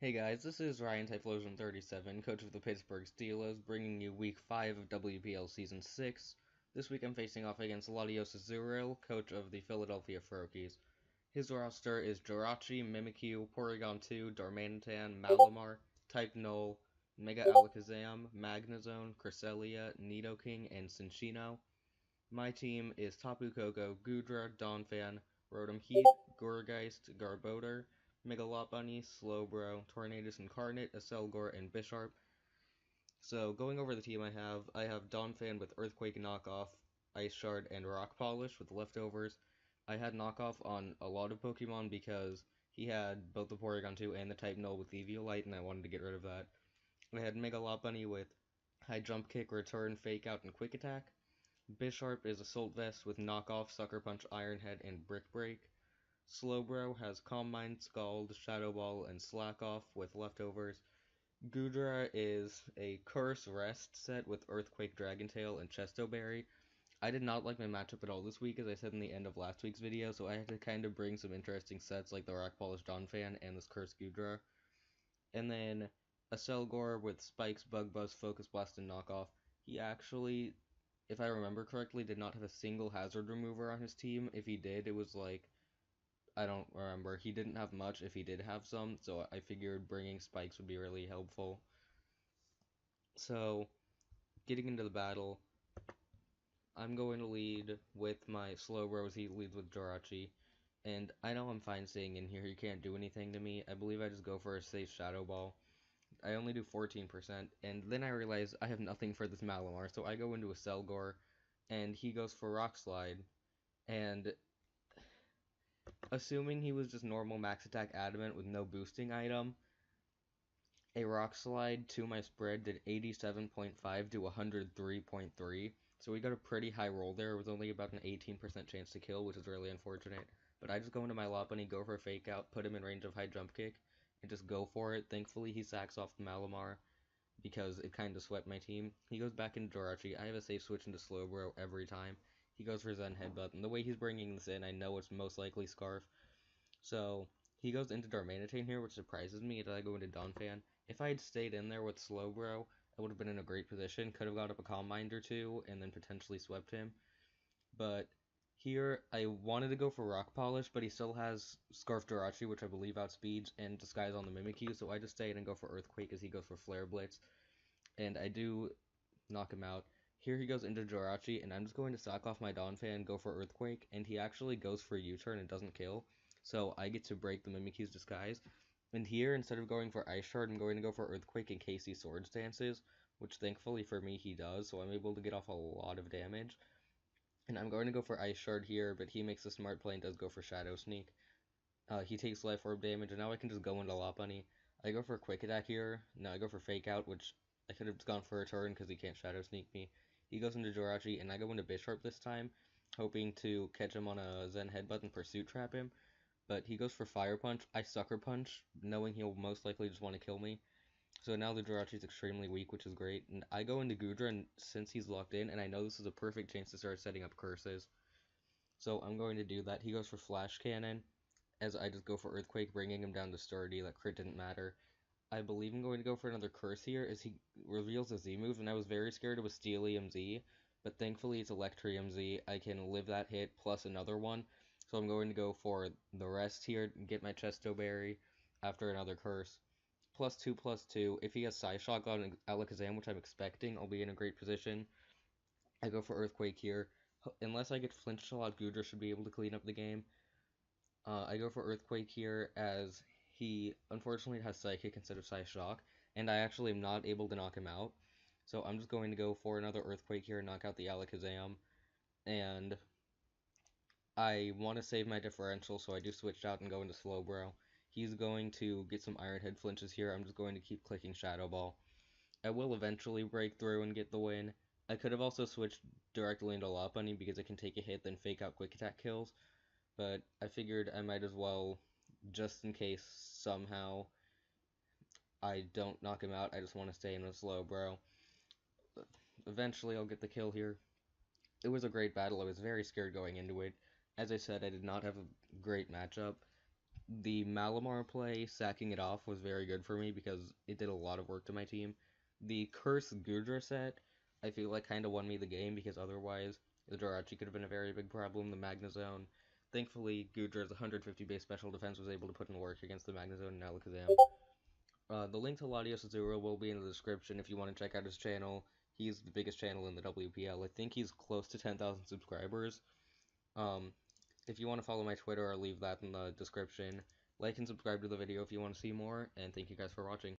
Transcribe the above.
Hey guys, this is Ryan Typhlosion37, coach of the Pittsburgh Steelas, bringing you Week 5 of WPL Season 6. This week I'm facing off against Ladios Azuril, coach of the Philadelphia Froakies. His roster is Jirachi, Mimikyu, Porygon 2, Darmanitan, Malamar, Type Null, Mega Alakazam, Magnezone, Cresselia, Nidoking, and Cinccino. My team is Tapu Koko, Goodra, Donphan, Rotom Heat, Gourgeist, Garbodor, Megalopony, Slowbro, Tornadus Incarnate, Acelgor, and Bisharp. So going over the team I have Donphan with Earthquake Knockoff, Ice Shard, and Rock Polish with leftovers. I had Knockoff on a lot of Pokemon because he had both the Porygon 2 and the Type Null with Eviolite, and I wanted to get rid of that. I had Megalopony with High Jump Kick, Return, Fake Out, and Quick Attack. Bisharp is Assault Vest with Knockoff, Sucker Punch, Iron Head, and Brick Break. Slowbro has Calm Mind, Scald, Shadow Ball, and Slack Off with leftovers. Goodra is a Curse Rest set with Earthquake, Dragon Tail, and Chesto Berry. I did not like my matchup at all this week, as I said in the end of last week's video, so I had to kind of bring some interesting sets like the Rock Polish Donphan and this Curse Goodra. And then a Selgor with Spikes, Bug Buzz, Focus Blast, and Knockoff. He actually, if I remember correctly, did not have a single hazard remover on his team. If he did, it was like, I don't remember. He didn't have much if he did have some, so I figured bringing Spikes would be really helpful. So, getting into the battle, I'm going to lead with my Slowbro as he leads with Jirachi. And I know I'm fine staying in here, he can't do anything to me. I believe I just go for a safe Shadow Ball. I only do 14%, and then I realize I have nothing for this Malamar, so I go into a Selgor, and he goes for Rock Slide, and assuming he was just normal max attack adamant with no boosting item, a Rock Slide to my spread did 87.5 to 103.3, so we got a pretty high roll there. It was only about an 18% chance to kill, which is really unfortunate, but I just go into my Lopunny, go for a Fake Out, put him in range of High Jump Kick, and just go for it. Thankfully, he sacks off the Malamar, because it kind of swept my team. He goes back into Jirachi. I have a safe switch into Slowbro every time. He goes for Zen Headbutt, and the way he's bringing this in, I know it's most likely Scarf. So he goes into Darmanitan here, which surprises me as I go into Donphan. If I had stayed in there with Slowbro, I would have been in a great position. Could have got up a Calm Mind or two, and then potentially swept him. But here, I wanted to go for Rock Polish, but he still has Scarf Jirachi, which I believe outspeeds, and Disguise on the Mimikyu, so I just stayed and go for Earthquake as he goes for Flare Blitz, and I do knock him out. Here he goes into Jirachi, and I'm just going to sack off my Donphan and go for Earthquake, and he actually goes for a U-turn and doesn't kill, so I get to break the Mimikyu's Disguise. And here, instead of going for Ice Shard, I'm going to go for Earthquake in case he Swords Dances, which thankfully for me he does, so I'm able to get off a lot of damage. And I'm going to go for Ice Shard here, but he makes a smart play and does go for Shadow Sneak. He takes Life Orb damage, and now I can just go into Lopunny. I go for a Quick Attack here. Now I go for Fake Out, which I could have just gone for a turn because he can't Shadow Sneak me. He goes into Jirachi, and I go into Bisharp this time, hoping to catch him on a Zen Headbutt and Pursuit Trap him. But he goes for Fire Punch. I Sucker Punch, knowing he'll most likely just want to kill me. So now the Jirachi is extremely weak, which is great. And I go into Goodra, and since he's locked in, and I know this is a perfect chance to start setting up curses. So I'm going to do that. He goes for Flash Cannon, as I just go for Earthquake, bringing him down to Sturdy. That crit didn't matter. I believe I'm going to go for another Curse here, as he reveals a Z move, and I was very scared it was Steelium Z, but thankfully it's Electrium Z. I can live that hit plus another one, so I'm going to go for the rest here and get my Chesto Berry after another Curse. +2/+2. If he has Psyshock on Alakazam, which I'm expecting, I'll be in a great position. I go for Earthquake here. Unless I get Flinch Shot, Goodra should be able to clean up the game. I go for Earthquake here, as he unfortunately has Psychic instead of Psyshock, and I actually am not able to knock him out. So I'm just going to go for another Earthquake here and knock out the Alakazam. And I want to save my differential, so I do switch out and go into Slowbro. He's going to get some Iron Head flinches here. I'm just going to keep clicking Shadow Ball. I will eventually break through and get the win. I could have also switched directly into Lopunny because it can take a hit, then fake out Quick Attack kills. But I figured I might as well, just in case somehow I don't knock him out, I just want to stay in with Slowbro. Eventually I'll get the kill here. It was a great battle. I was very scared going into it. As I said, I did not have a great matchup. The Malamar play, sacking it off, was very good for me because it did a lot of work to my team. The Curse Gudra set, I feel like kind of won me the game because otherwise the Jirachi could have been a very big problem. The Magnezone. Thankfully, Gudra's 150 base special defense was able to put in work against the Magnezone and Alakazam. The link to Latios Azura will be in the description if you want to check out his channel. He's the biggest channel in the WPL. I think he's close to 10,000 subscribers. Um, if you want to follow my Twitter, I'll leave that in the description. Like and subscribe to the video if you want to see more, and thank you guys for watching.